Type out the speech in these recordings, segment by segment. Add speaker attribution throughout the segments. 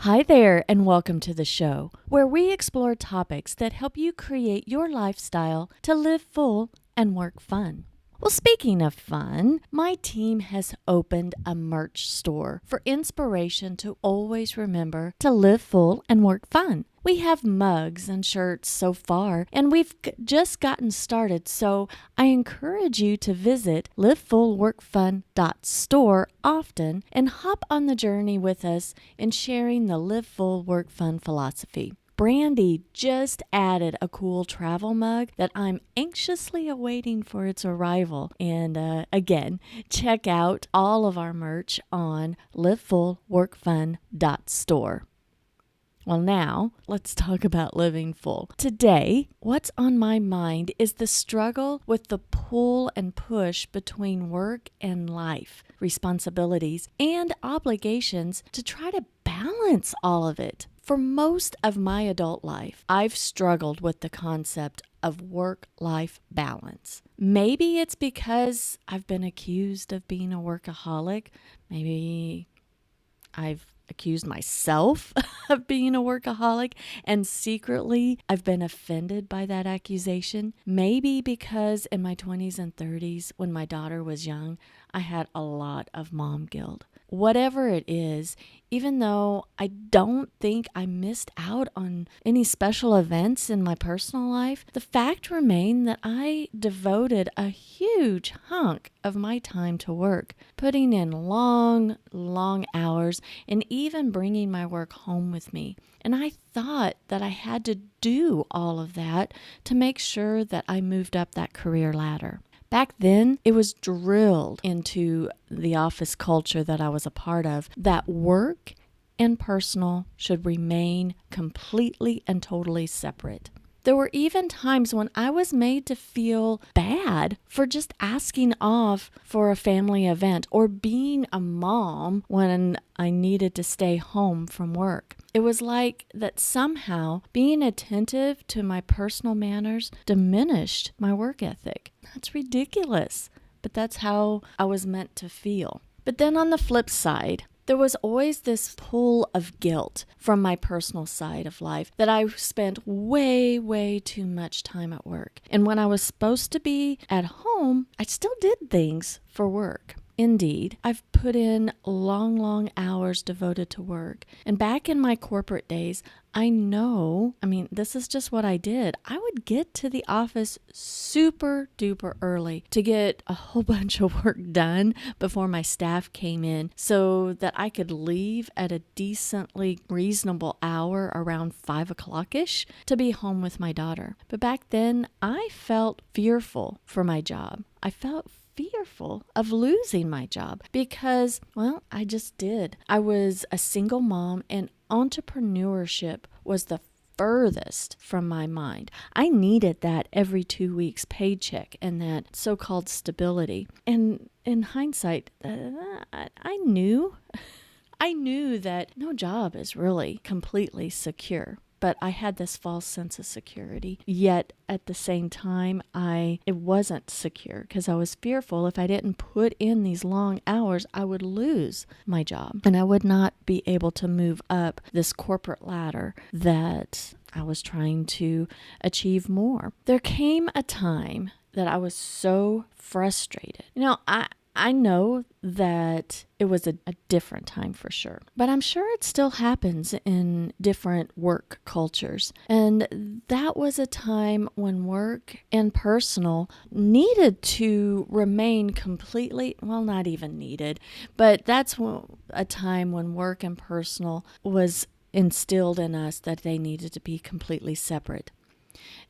Speaker 1: Hi there, and welcome to the show, where we explore topics that help you create your lifestyle to live full and work fun. Well, speaking of fun, my team has opened a merch store for inspiration to always remember to live full and work fun. We have mugs and shirts so far, and we've just gotten started, so I encourage you to visit livefullworkfun.store often and hop on the journey with us in sharing the Live Full Work Fun philosophy. Brandy just added a cool travel mug that I'm anxiously awaiting for its arrival. And again, check out all of our merch on livefullworkfun.store. Well, now let's talk about living full. Today, what's on my mind is the struggle with the pull and push between work and life, responsibilities, and obligations to try to balance all of it. For most of my adult life, I've struggled with the concept of work-life balance. Maybe it's because I've been accused of being a workaholic. Maybe I've accused myself of being a workaholic, and secretly I've been offended by that accusation. Maybe because in my 20s and 30s, when my daughter was young, I had a lot of mom guilt. Whatever it is, even though I don't think I missed out on any special events in my personal life, the fact remained that I devoted a huge hunk of my time to work, putting in long hours and even bringing my work home with me. And I thought that I had to do all of that to make sure that I moved up that career ladder. Back then, it was drilled into the office culture that I was a part of that work and personal should remain completely and totally separate. There were even times when I was made to feel bad for just asking off for a family event or being a mom when I needed to stay home from work. It was like that somehow being attentive to my personal manners diminished my work ethic. That's ridiculous, but that's how I was meant to feel. But then on the flip side, there was always this pull of guilt from my personal side of life that I spent way too much time at work. And when I was supposed to be at home, I still did things for work. Indeed, I've put in long hours devoted to work. And back in my corporate days, this is just what I did. I would get to the office super duper early to get a whole bunch of work done before my staff came in so that I could leave at a decently reasonable hour around 5 o'clock-ish to be home with my daughter. But back then, I felt fearful for my job. I felt fearful of losing my job because, I just did. I was a single mom and entrepreneurship was the furthest from my mind. I needed that every 2 weeks paycheck and that so-called stability. And in hindsight, I knew that no job is really completely secure. But I had this false sense of security. Yet at the same time, it wasn't secure because I was fearful if I didn't put in these long hours, I would lose my job and I would not be able to move up this corporate ladder that I was trying to achieve more. There came a time that I was so frustrated. I know that it was a different time for sure, but I'm sure it still happens in different work cultures. And that was a time when work and personal needed to remain completely, not even needed, but that's a time when work and personal was instilled in us that they needed to be completely separate.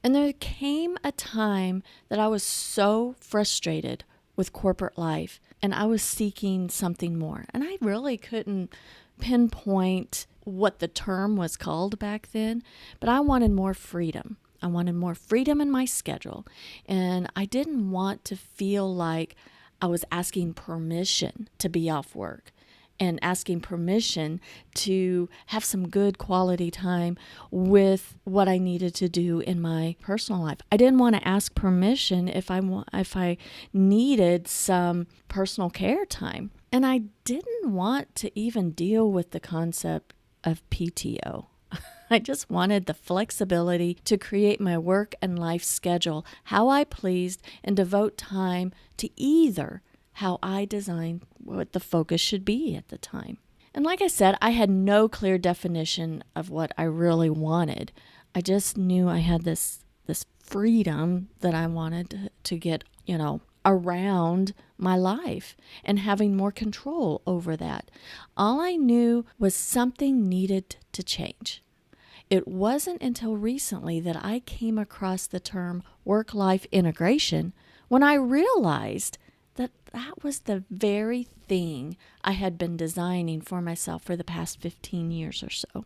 Speaker 1: And there came a time that I was so frustrated with corporate life, and I was seeking something more. And I really couldn't pinpoint what the term was called back then, but I wanted more freedom. I wanted more freedom in my schedule, and I didn't want to feel like I was asking permission to be off work and asking permission to have some good quality time with what I needed to do in my personal life. I didn't want to ask permission if I needed some personal care time. And I didn't want to even deal with the concept of PTO. I just wanted the flexibility to create my work and life schedule how I pleased and devote time to either how I designed what the focus should be at the time. And like I said, I had no clear definition of what I really wanted. I just knew I had this freedom that I wanted to get, around my life and having more control over that. All I knew was something needed to change. It wasn't until recently that I came across the term work-life integration when I realized that that was the very thing I had been designing for myself for the past 15 years or so.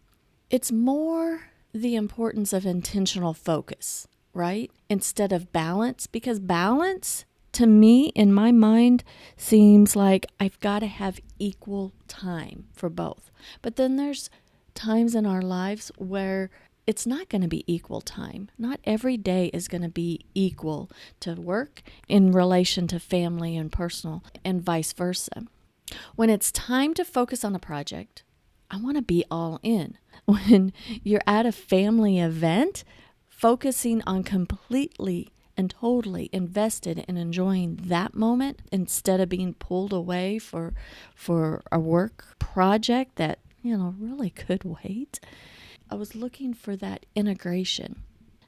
Speaker 1: It's more the importance of intentional focus, right? Instead of balance, because balance, to me, in my mind, seems like I've got to have equal time for both. But then there's times in our lives where it's not going to be equal time. Not every day is going to be equal to work in relation to family and personal, and vice versa. When it's time to focus on a project, I want to be all in. When you're at a family event, focusing on completely and totally invested in enjoying that moment instead of being pulled away for a work project that really could wait. I was looking for that integration.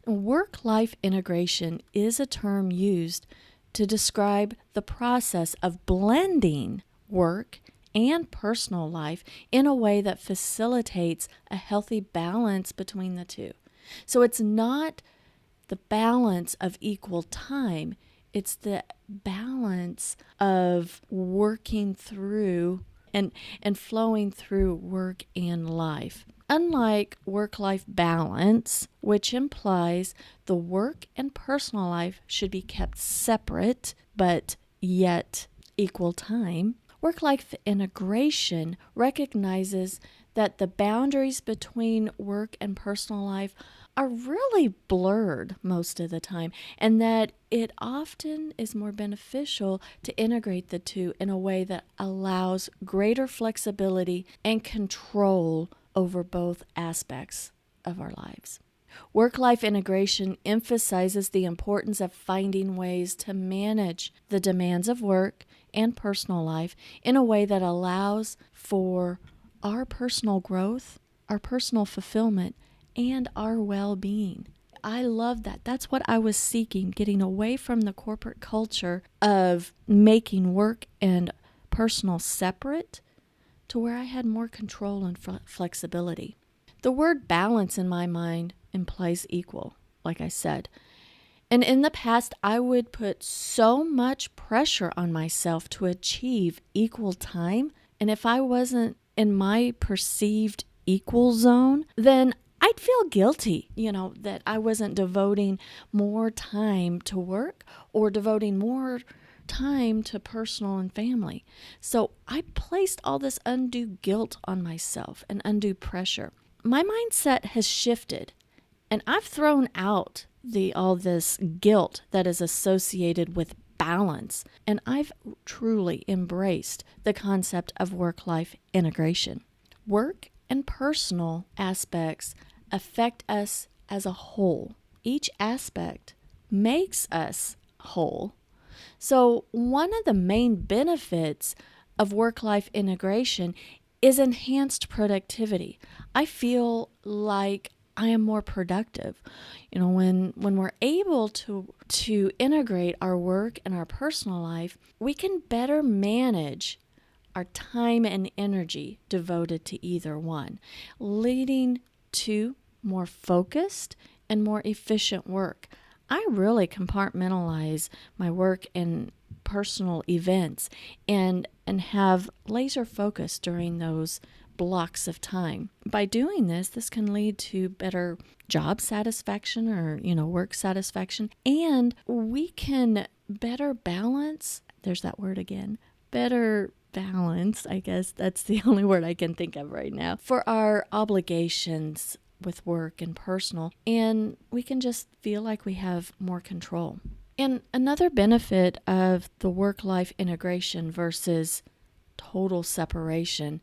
Speaker 1: Work-life integration is a term used to describe the process of blending work and personal life in a way that facilitates a healthy balance between the two. So it's not the balance of equal time, it's the balance of working through and flowing through work and life. Unlike work-life balance, which implies the work and personal life should be kept separate, but yet equal time, work-life integration recognizes that the boundaries between work and personal life are really blurred most of the time, and that it often is more beneficial to integrate the two in a way that allows greater flexibility and control over both aspects of our lives. Work-life integration emphasizes the importance of finding ways to manage the demands of work and personal life in a way that allows for our personal growth, our personal fulfillment, and our well-being. I love that. That's what I was seeking, getting away from the corporate culture of making work and personal separate to where I had more control and flexibility. The word balance in my mind implies equal, like I said. And in the past, I would put so much pressure on myself to achieve equal time. And if I wasn't in my perceived equal zone, then I'd feel guilty, that I wasn't devoting more time to work or devoting more time to personal and family. So I placed all this undue guilt on myself and undue pressure. My mindset has shifted, and I've thrown out all this guilt that is associated with balance, and I've truly embraced the concept of work-life integration. Work and personal aspects affect us as a whole. Each aspect makes us whole. So one of the main benefits of work-life integration is enhanced productivity. I feel like I am more productive. When we're able to integrate our work and our personal life, we can better manage our time and energy devoted to either one, leading to more focused and more efficient work. I really compartmentalize my work and personal events and have laser focus during those blocks of time. By doing this can lead to better job satisfaction or, work satisfaction, and we can better balance, there's that word again, better balance, I guess that's the only word I can think of right now, for our obligations with work and personal, and we can just feel like we have more control. And another benefit of the work-life integration versus total separation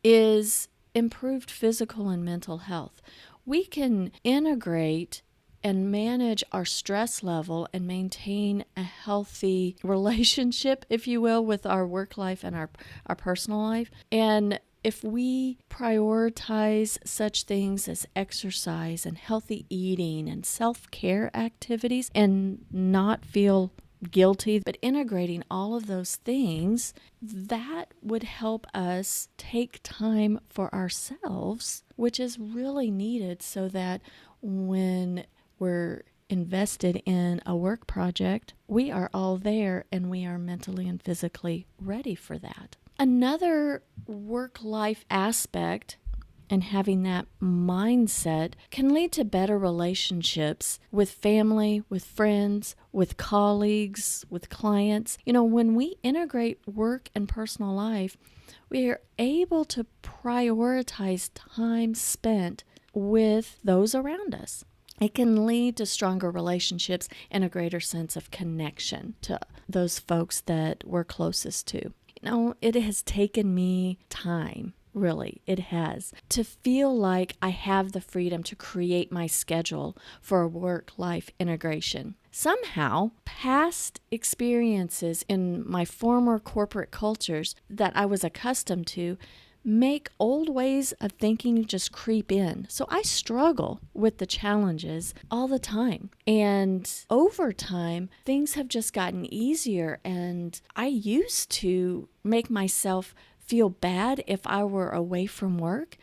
Speaker 1: is improved physical and mental health. We can integrate and manage our stress level and maintain a healthy relationship, if you will, with our work life and our personal life. And if we prioritize such things as exercise and healthy eating and self-care activities and not feel guilty, but integrating all of those things, that would help us take time for ourselves, which is really needed so that when we're invested in a work project, we are all there and we are mentally and physically ready for that. Another work-life aspect and having that mindset can lead to better relationships with family, with friends, with colleagues, with clients. When we integrate work and personal life, we are able to prioritize time spent with those around us. It can lead to stronger relationships and a greater sense of connection to those folks that we're closest to. It has taken me time. Really, it has, to feel like I have the freedom to create my schedule for a work-life integration. Somehow, past experiences in my former corporate cultures that I was accustomed to make old ways of thinking just creep in. So I struggle with the challenges all the time. And over time, things have just gotten easier. And I used to make myself feel bad if I were away from work,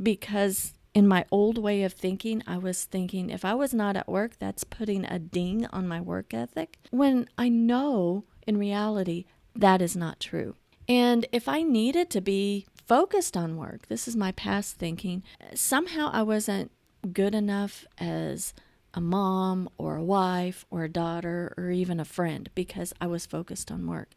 Speaker 1: because in my old way of thinking, I was thinking if I was not at work, that's putting a ding on my work ethic, when I know in reality that is not true. And if I needed to be focused on work, this is my past thinking, somehow I wasn't good enough as a mom or a wife or a daughter or even a friend because I was focused on work.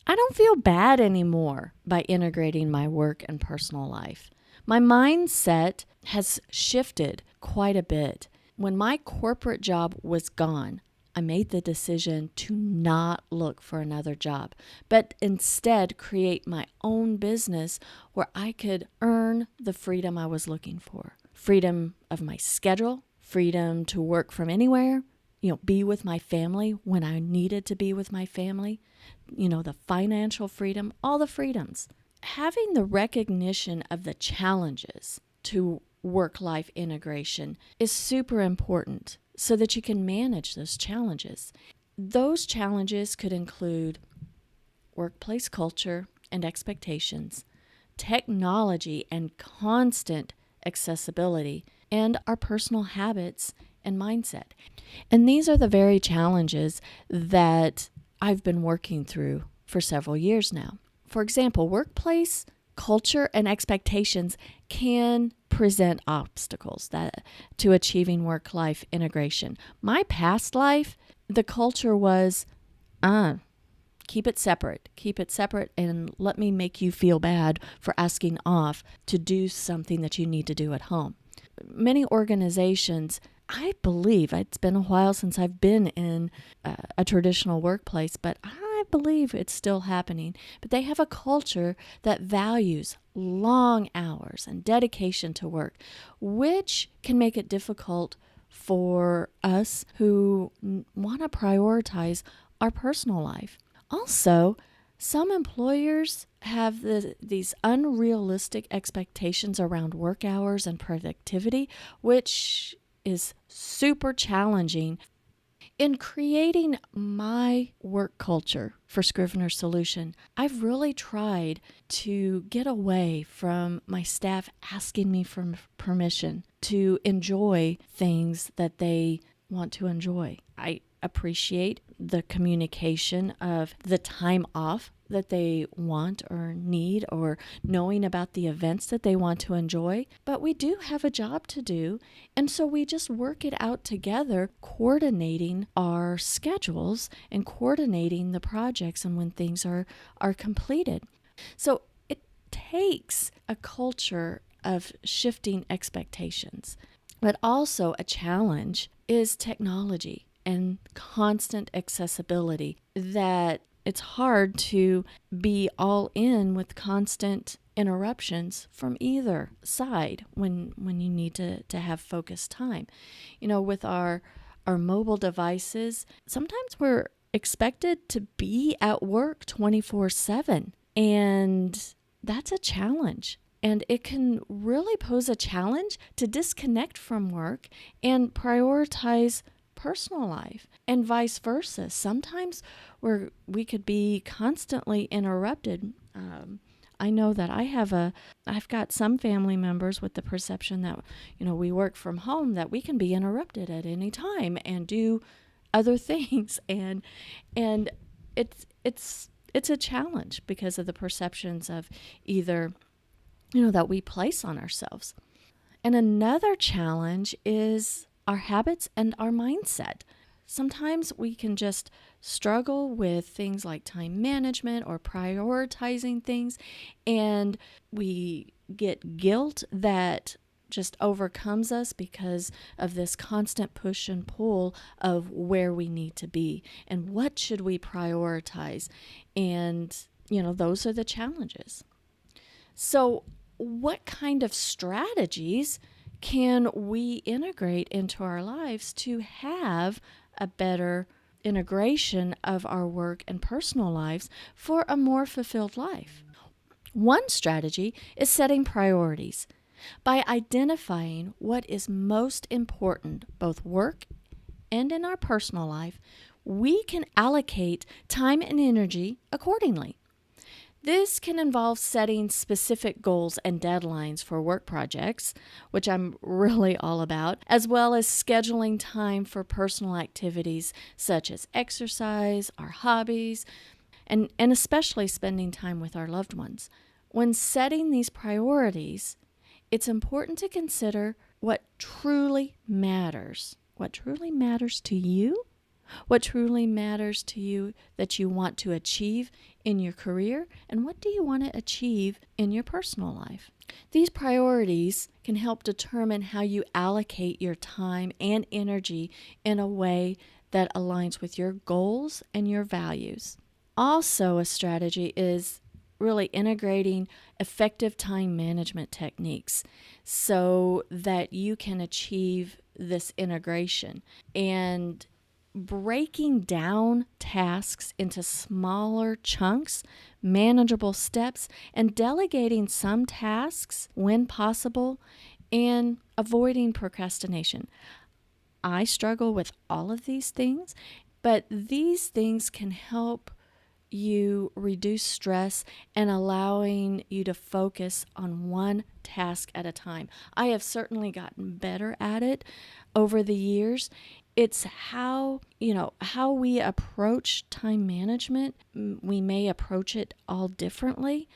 Speaker 1: I don't feel bad anymore by integrating my work and personal life. My mindset has shifted quite a bit. When my corporate job was gone, I made the decision to not look for another job, but instead create my own business where I could earn the freedom I was looking for. Freedom of my schedule, freedom to work from anywhere, be with my family when I needed to be with my family, the financial freedom, all the freedoms. Having the recognition of the challenges to work-life integration is super important so that you can manage those challenges. Those challenges could include workplace culture and expectations, technology and constant accessibility, and our personal habits and mindset. And these are the very challenges that I've been working through for several years now. For example, workplace culture and expectations can present obstacles to achieving work-life integration. My past life, the culture was, keep it separate, and let me make you feel bad for asking off to do something that you need to do at home. Many organizations, I believe, it's been a while since I've been in a traditional workplace, but I believe it's still happening. But they have a culture that values long hours and dedication to work, which can make it difficult for us who want to prioritize our personal life. Also, some employers have these unrealistic expectations around work hours and productivity, which is super challenging. In creating my work culture for Scrivener Solution, I've really tried to get away from my staff asking me for permission to enjoy things that they want to enjoy. I appreciate the communication of the time off that they want or need, or knowing about the events that they want to enjoy. But we do have a job to do, and so we just work it out together, coordinating our schedules and coordinating the projects and when things are completed. So it takes a culture of shifting expectations. But also a challenge is technology and constant accessibility that it's hard to be all in with constant interruptions from either side when you need to have focused time. With our mobile devices, sometimes we're expected to be at work 24/7, and that's a challenge. And it can really pose a challenge to disconnect from work and prioritize personal life, and vice versa. Sometimes we could be constantly interrupted. I know that I've got some family members with the perception that, we work from home, that we can be interrupted at any time and do other things. And it's a challenge because of the perceptions of either, that we place on ourselves. And another challenge is our habits and our mindset. Sometimes we can just struggle with things like time management or prioritizing things, and we get guilt that just overcomes us because of this constant push and pull of where we need to be and what should we prioritize. And, those are the challenges. So, what kind of strategies can we integrate into our lives to have a better integration of our work and personal lives for a more fulfilled life? One strategy is setting priorities. By identifying what is most important, both work and in our personal life, we can allocate time and energy accordingly. This can involve setting specific goals and deadlines for work projects, which I'm really all about, as well as scheduling time for personal activities such as exercise, our hobbies, and especially spending time with our loved ones. When setting these priorities, it's important to consider what truly matters. What truly matters to you? What truly matters to you that you want to achieve in your career? And what do you want to achieve in your personal life? These priorities can help determine how you allocate your time and energy in a way that aligns with your goals and your values. Also, a strategy is really integrating effective time management techniques so that you can achieve this integration, and breaking down tasks into smaller chunks, manageable steps, and delegating some tasks when possible, and avoiding procrastination. I struggle with all of these things, but these things can help you reduce stress and allowing you to focus on one task at a time. I have certainly gotten better at it over the years. It's how we approach time management. We may approach it all differently,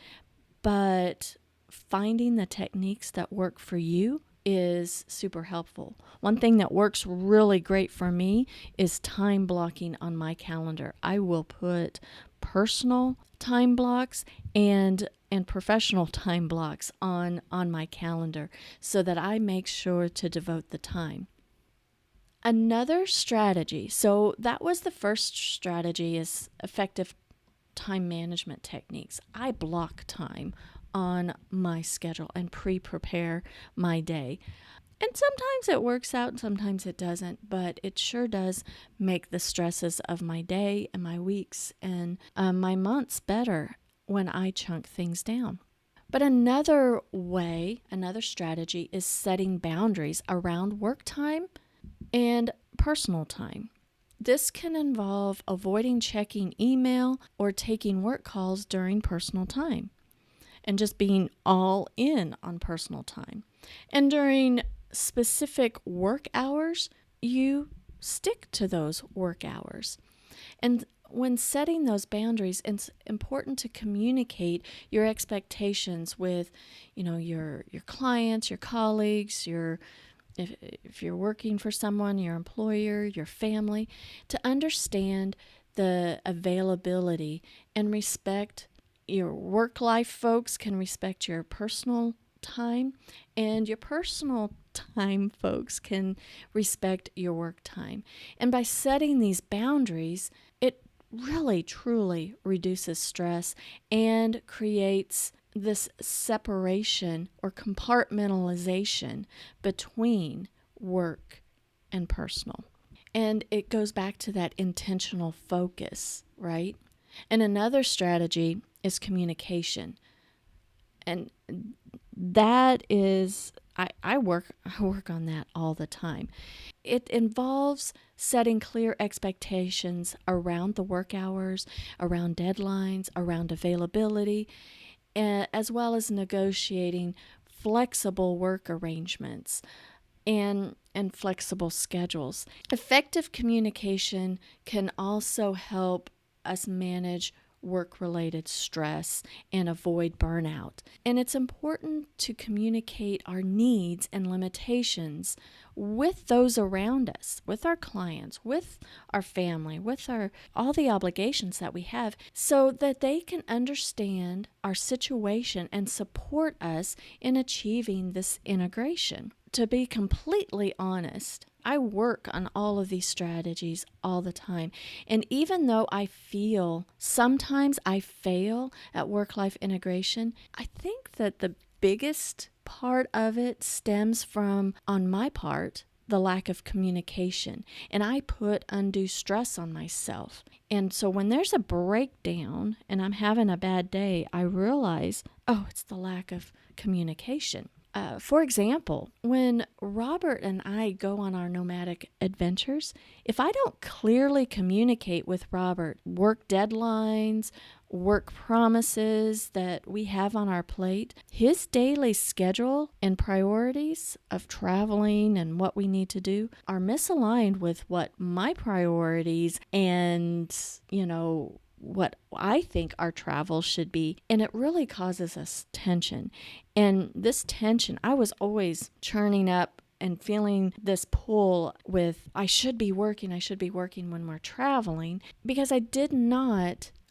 Speaker 1: but finding the techniques that work for you is super helpful. One thing that works really great for me is time blocking on my calendar. I will put personal time blocks and professional time blocks on my calendar so that I make sure to devote the time. Another strategy, so that was the first strategy, is effective time management techniques. I block time on my schedule and prepare my day. And sometimes it works out and sometimes it doesn't, but it sure does make the stresses of my day and my weeks and my months better when I chunk things down. But another strategy is setting boundaries around work time and personal time. This can involve avoiding checking email or taking work calls during personal time, and just being all in on personal time. And during specific work hours, you stick to those work hours. And when setting those boundaries, it's important to communicate your expectations with, your clients, your colleagues, if you're working for someone, your employer, your family, to understand the availability and respect. Your work life folks can respect your personal time, and your personal time folks can respect your work time. And by setting these boundaries, it really truly reduces stress and creates this separation or compartmentalization between work and personal. And it goes back to that intentional focus, right? And another strategy is communication. And that is I work on that all the time. It involves setting clear expectations around the work hours, around deadlines, around availability, as well as negotiating flexible work arrangements and flexible schedules. Effective communication can also help us manage work-related stress and avoid burnout. And it's important to communicate our needs and limitations with those around us, with our clients, with our family, with our all the obligations that we have, so that they can understand our situation and support us in achieving this integration. To be completely honest, I work on all of these strategies all the time. And even though I feel sometimes I fail at work-life integration, I think that the biggest part of it stems from, on my part, the lack of communication. And I put undue stress on myself. And so when there's a breakdown and I'm having a bad day, I realize, oh, it's the lack of communication. For example, when Robert and I go on our nomadic adventures, if I don't clearly communicate with Robert work deadlines, work promises that we have on our plate, his daily schedule and priorities of traveling and what we need to do are misaligned with what my priorities and, what I think our travel should be. And it really causes us tension. And this tension, I was always churning up and feeling this pull with, I should be working when we're traveling, because I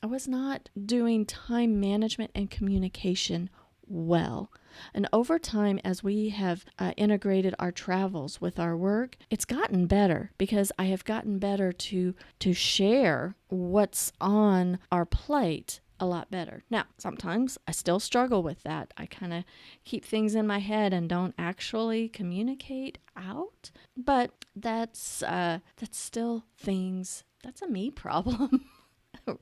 Speaker 1: was not doing time management and communication well. And over time, as we have integrated our travels with our work, it's gotten better, because I have gotten better to share what's on our plate a lot better. Now, sometimes I still struggle with that. I kind of keep things in my head and don't actually communicate out. But that's still things. That's a me problem.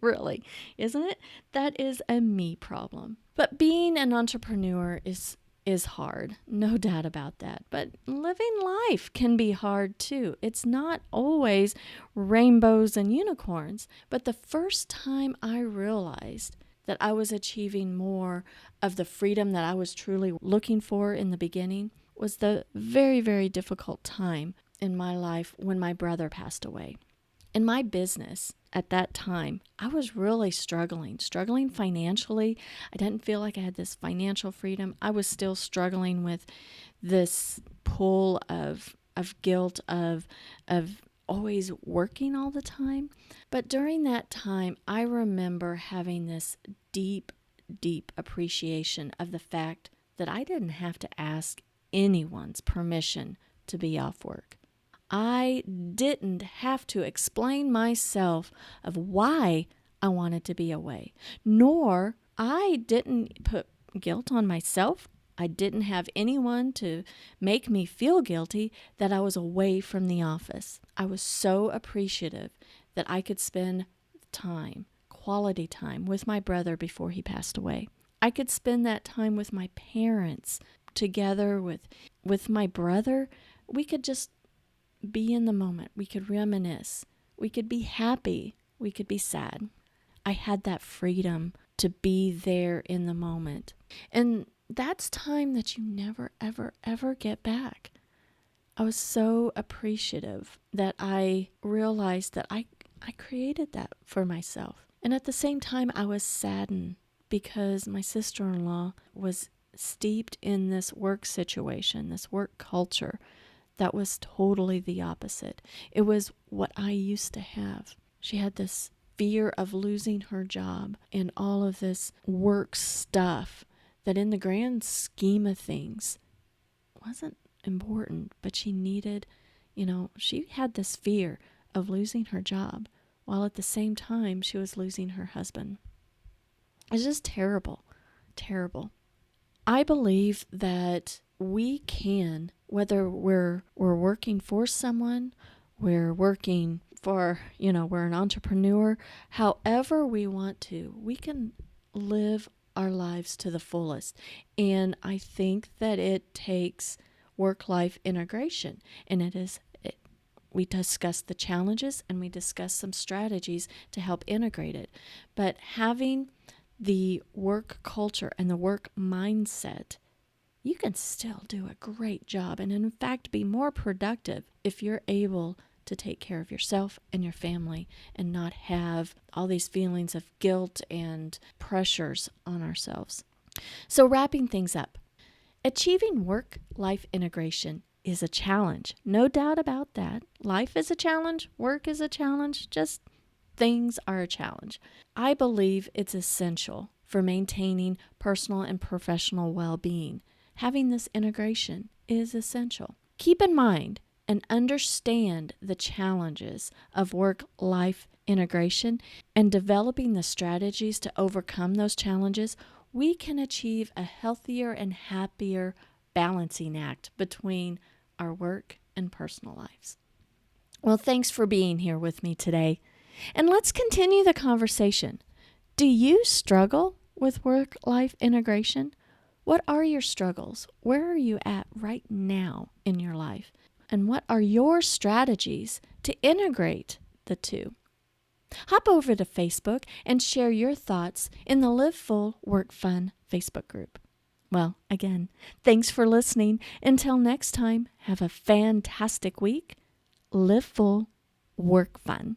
Speaker 1: Really, isn't it? That is a me problem. But being an entrepreneur is hard, no doubt about that. But living life can be hard too. It's not always rainbows and unicorns. But the first time I realized that I was achieving more of the freedom that I was truly looking for in the beginning was the very, very difficult time in my life when my brother passed away. In my business at that time, I was really struggling financially. I didn't feel like I had this financial freedom. I was still struggling with this pull of guilt of always working all the time. But during that time, I remember having this deep, deep appreciation of the fact that I didn't have to ask anyone's permission to be off work. I didn't have to explain myself of why I wanted to be away, nor I didn't put guilt on myself. I didn't have anyone to make me feel guilty that I was away from the office. I was so appreciative that I could spend time, quality time, with my brother before he passed away. I could spend that time with my parents, together with my brother. We could just be in the moment. We could reminisce. We could be happy. We could be sad. I had that freedom to be there in the moment. And that's time that you never, ever, ever get back. I was so appreciative that I realized that I created that for myself. And at the same time, I was saddened because my sister-in-law was steeped in this work situation, this work culture that was totally the opposite. It was what I used to have. She had this fear of losing her job and all of this work stuff that in the grand scheme of things wasn't important, but she needed, she had this fear of losing her job while at the same time she was losing her husband. It's just terrible, terrible. I believe that we can, whether we're working for someone, we're working for, we're an entrepreneur, however we want to, we can live our lives to the fullest. And I think that it takes work-life integration, and we discuss the challenges and we discuss some strategies to help integrate it. But having the work culture and the work mindset, you can still do a great job and in fact be more productive if you're able to take care of yourself and your family and not have all these feelings of guilt and pressures on ourselves. So wrapping things up, achieving work-life integration is a challenge. No doubt about that. Life is a challenge. Work is a challenge. Just things are a challenge. I believe it's essential for maintaining personal and professional well-being. Having this integration is essential. Keep in mind and understand the challenges of work-life integration and developing the strategies to overcome those challenges. We can achieve a healthier and happier balancing act between our work and personal lives. Well, thanks for being here with me today. And let's continue the conversation. Do you struggle with work-life integration? What are your struggles? Where are you at right now in your life? And what are your strategies to integrate the two? Hop over to Facebook and share your thoughts in the Live Full, Work Fun Facebook group. Well, again, thanks for listening. Until next time, have a fantastic week. Live full, work fun.